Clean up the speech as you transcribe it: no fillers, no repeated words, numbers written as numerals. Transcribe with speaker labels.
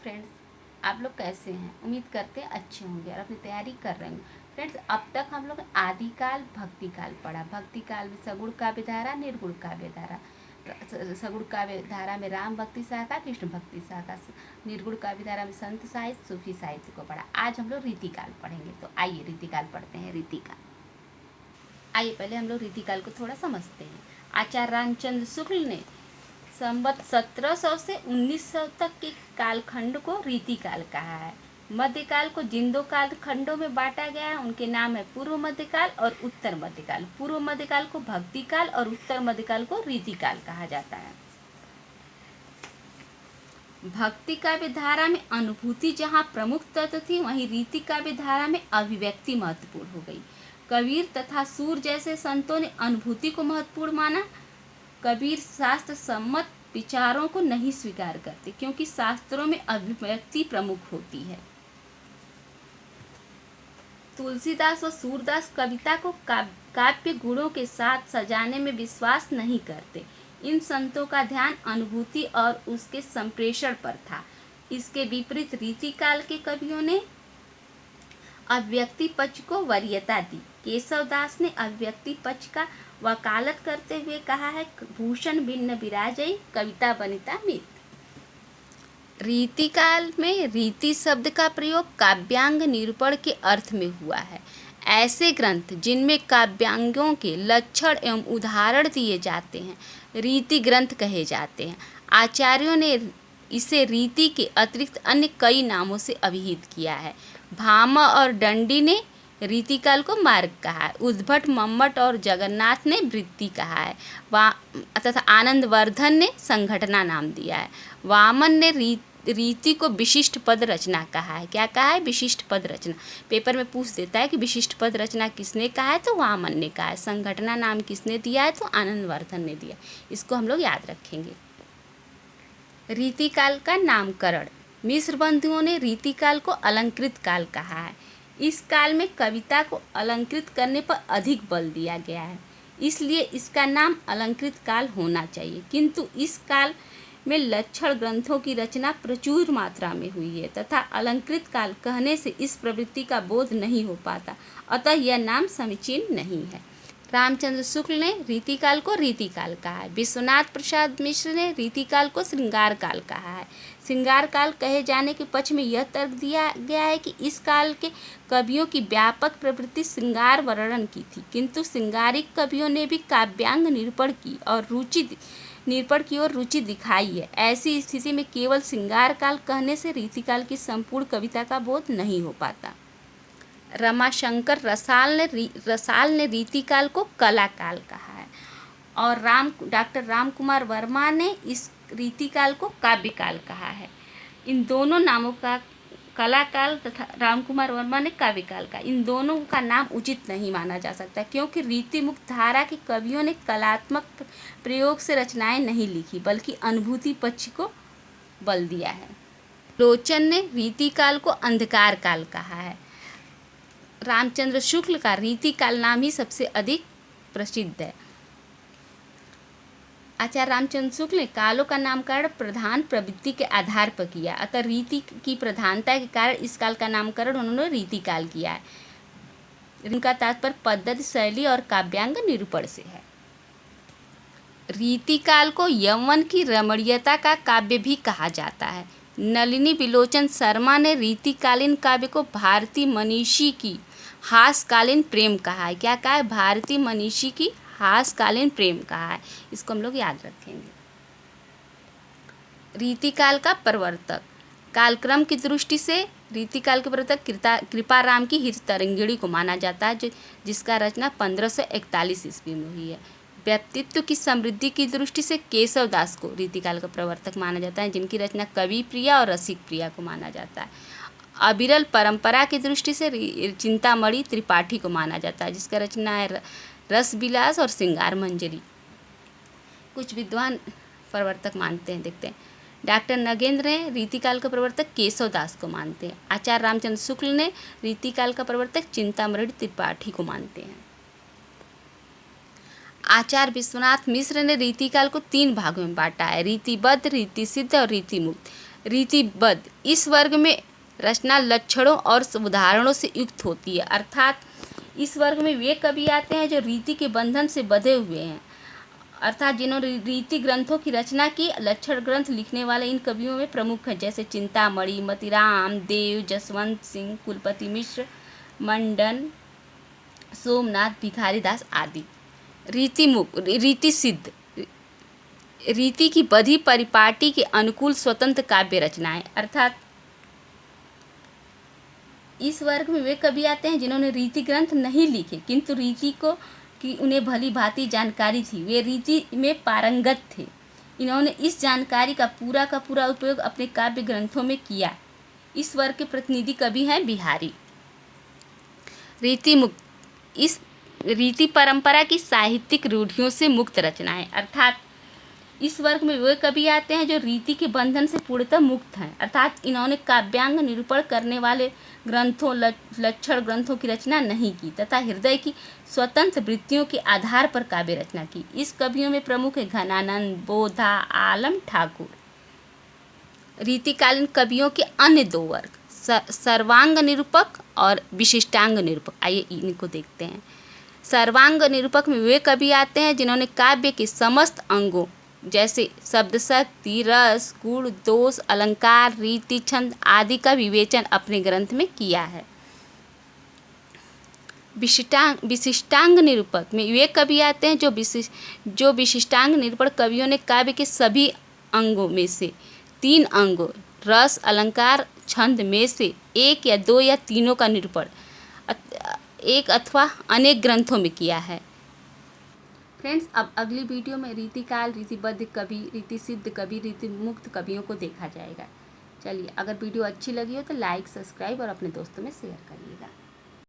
Speaker 1: Friends, आप लोग कैसे हैं? उम्मीद करते हैं अच्छे होंगे और अपनी तैयारी कर रहे होंगे। फ्रेंड्स, अब तक हम लोग आदिकाल भक्तिकाल पढ़ा। भक्तिकाल में सगुण काव्य धारा, निर्गुण काव्य धारा। सगुण काव्य धारा में राम भक्ति शाखा, कृष्ण भक्ति शाखा। निर्गुण काव्य धारा में संत साहित्य, सूफी साहित्य को पढ़ा। आज हम लोग रीतिकाल पढ़ेंगे, तो आइए रीतिकाल पढ़ते हैं। रीतिकाल, आइए पहले हम लोग रीतिकाल को थोड़ा समझते हैं। आचार्य रामचंद्र शुक्ल ने संवत 1700 से 1900 तक के कालखंड को रीतिकाल कहा है। मध्यकाल को जिन दो कालखंडों में बांटा गया है उनके नाम है पूर्व मध्यकाल और उत्तर मध्यकाल। पूर्व मध्यकाल को भक्तिकाल और उत्तर मध्यकाल को रीतिकाल कहा जाता है। भक्ति काव्य धारा में अनुभूति जहाँ प्रमुख तत्व थी, वहीं रीति काव्य धारा में अभिव्यक्ति महत्वपूर्ण हो गई। कबीर तथा सूर जैसे संतों ने अनुभूति को महत्वपूर्ण माना। कबीर शास्त्र सम्मत विचारों को नहीं स्वीकार करते, क्योंकि शास्त्रों में अभिव्यक्ति प्रमुख होती है। तुलसीदास व सूरदास कविता को काव्य गुणों के साथ सजाने में विश्वास नहीं करते। इन संतों का ध्यान अनुभूति और उसके संप्रेषण पर था। इसके विपरीत रीतिकाल के कवियों ने अभिव्यक्ति पक्ष को वरीयता दी। केशवदास ने अभिव्यक्ति पक्ष का वकालत करते हुए कहा है, भूषण भिन्न विराजई, कविता बनिता मित। रीतिकाल में रीति शब्द का प्रयोग काव्यांग निरूपण के अर्थ में हुआ है। ऐसे ग्रंथ जिनमें काव्यांगों के लक्षण एवं उदाहरण दिए जाते हैं रीति ग्रंथ कहे जाते हैं। आचार्यों ने इसे रीति के अतिरिक्त अन्य कई नामों से अभिहित किया है। भामा और दंडी ने रीतिकाल को मार्ग कहा है। उद्भट, मम्मट और जगन्नाथ ने वृत्ति कहा है। तथा आनंदवर्धन ने संघटना नाम दिया है। वामन ने रीति को विशिष्ट पद रचना कहा है। क्या कहा है? विशिष्ट पद रचना। पेपर में पूछ देता है कि विशिष्ट पद रचना किसने कहा है, तो वामन ने कहा है। संघटना नाम किसने दिया है, तो आनंदवर्धन ने दिया। इसको हम लोग याद रखेंगे। रीतिकाल का नामकरण। मिश्र बंधुओं ने रीतिकाल को अलंकृत काल कहा है। इस काल में कविता को अलंकृत करने पर अधिक बल दिया गया है, इसलिए इसका नाम अलंकृत काल होना चाहिए। किंतु इस काल में लक्षण ग्रंथों की रचना प्रचुर मात्रा में हुई है तथा अलंकृत काल कहने से इस प्रवृत्ति का बोध नहीं हो पाता, अतः यह नाम समीचीन नहीं है। रामचंद्र शुक्ल ने रीतिकाल को रीतिकाल कहा है। विश्वनाथ प्रसाद मिश्र ने रीतिकाल को श्रृंगार काल कहा है। श्रृंगार काल कहे जाने के पक्ष में यह तर्क दिया गया है कि इस काल के कवियों की व्यापक प्रवृत्ति श्रृंगार वर्णन की थी, किंतु श्रृंगारिक कवियों ने भी काव्यांग निरूपण की ओर रुचि दिखाई है। ऐसी स्थिति में केवल श्रृंगार काल कहने से रीतिकाल की संपूर्ण कविता का बोध नहीं हो पाता। रमाशंकर रसाल ने रीतिकाल को कला काल कहा है और डॉक्टर रामकुमार वर्मा ने इस रीतिकाल को काव्यकाल कहा है। इन दोनों नामों का, कला काल तथा रामकुमार वर्मा ने काव्यकाल का, इन दोनों का नाम उचित नहीं माना जा सकता, क्योंकि रीति मुक्त धारा के कवियों ने कलात्मक प्रयोग से रचनाएं नहीं लिखी, बल्कि अनुभूति पक्ष को बल दिया है। लोचन ने रीतिकाल को अंधकार काल कहा है। रामचंद्र शुक्ल का रीतिकाल नाम ही सबसे अधिक प्रसिद्ध है। आचार्य रामचंद्र शुक्ल ने कालों का नामकरण प्रधान प्रवृत्ति के आधार पर किया, अतः रीति की प्रधानता के कारण इस काल का नामकरण उन्होंने रीतिकाल किया है। इनका तात्पर्य पद्धति, शैली और काव्यांग निरूपण से है। रीतिकाल को यौवन की रमणीयता का काव्य भी कहा जाता है। नलिनी विलोचन शर्मा ने रीतिकालीन काव्य को भारतीय मनीषी की हासकालीन प्रेम कहा है। क्या कहा है? भारतीय मनीषी की हासकालीन प्रेम कहा है। इसको हम लोग याद रखेंगे। रीतिकाल का प्रवर्तक। कालक्रम की दृष्टि से रीतिकाल के प्रवर्तक कृपाराम की हिततरंगिणी को माना जाता है, जिसका रचना 1541 ईस्वी में हुई है। व्यक्तित्व की समृद्धि की दृष्टि से केशवदास को रीतिकाल का प्रवर्तक माना जाता है, जिनकी रचना कवि प्रिया और रसिक प्रिया को माना जाता है। अविरल परंपरा की दृष्टि से चिंतामणि त्रिपाठी को माना जाता है, जिसका रचना है रसविलास और श्रृंगार मंजरी। कुछ विद्वान प्रवर्तक मानते हैं, देखते हैं। डॉक्टर नगेंद्र ने रीतिकाल का प्रवर्तक केशवदास को मानते हैं। आचार्य रामचंद्र शुक्ल ने रीतिकाल का प्रवर्तक चिंतामणि त्रिपाठी को मानते हैं। आचार्य विश्वनाथ मिश्र ने रीतिकाल को 3 भागों में बांटा है, रीतिबद्ध, रीतिसिद्ध और रीतिमुक्त। रीतिबद्ध, इस वर्ग में रचना लक्षणों और उदाहरणों से युक्त होती है। अर्थात इस वर्ग में वे कवि आते हैं जो रीति के बंधन से बंधे हुए हैं, अर्थात जिन्होंने रीति ग्रंथों की रचना की। लक्षण ग्रंथ लिखने वाले इन कवियों में प्रमुख हैं, जैसे चिंतामणि, मतिराम, देव, जसवंत सिंह, कुलपति मिश्र, मंडन, सोमनाथ, भिखारी दास आदि। रीति सिद्ध, रीति की बधी परिपाटी के अनुकूल स्वतंत्र काव्य रचनाएं। अर्थात इस वर्ग में वे कवि आते हैं जिन्होंने रीति ग्रंथ नहीं लिखे, किंतु रीति को की उन्हें भली भांति जानकारी थी, वे रीति में पारंगत थे। इन्होंने इस जानकारी का पूरा उपयोग अपने काव्य ग्रंथों में किया। इस वर्ग के प्रतिनिधि कवि हैं बिहारी। रीति मुक्त, इस रीति परंपरा की साहित्यिक रूढ़ियों से मुक्त रचनाएं। अर्थात इस वर्ग में वे कवि आते हैं जो रीति के बंधन से पूर्णतः मुक्त हैं, अर्थात इन्होंने काव्यांग निरूपण करने वाले ग्रंथों, लक्षण ग्रंथों की रचना नहीं की तथा हृदय की स्वतंत्र वृत्तियों के आधार पर काव्य रचना की। इस कवियों में प्रमुख है घनानंद, बोधा, आलम ठाकुर। रीतिकालीन कवियों के अन्य दो वर्ग, सर्वांग निरूपक और विशिष्टांग निरूपक। आइए इनको देखते हैं। सर्वांग निरूपक में वे कवि आते हैं जिन्होंने काव्य के समस्त अंगों जैसे शब्द शक्ति, रस, गुण, दोष, अलंकार, रीति, छंद आदि का विवेचन अपने ग्रंथ में किया है। विशिष्टांग निरूपक में वे कवि आते हैं जो विशिष्टांग निरूपण कवियों ने काव्य के सभी अंगों में से 3 अंगों रस, अलंकार, छंद में से 1 या 2 या तीनों का निरूपण एक अथवा अनेक ग्रंथों में किया है। फ्रेंड्स, अब अगली वीडियो में रीतिकाल, रीतिबद्ध कवि, रीति सिद्ध कवि, रीति मुक्त कवियों को देखा जाएगा। चलिए, अगर वीडियो अच्छी लगी हो तो लाइक, सब्सक्राइब और अपने दोस्तों में शेयर करिएगा।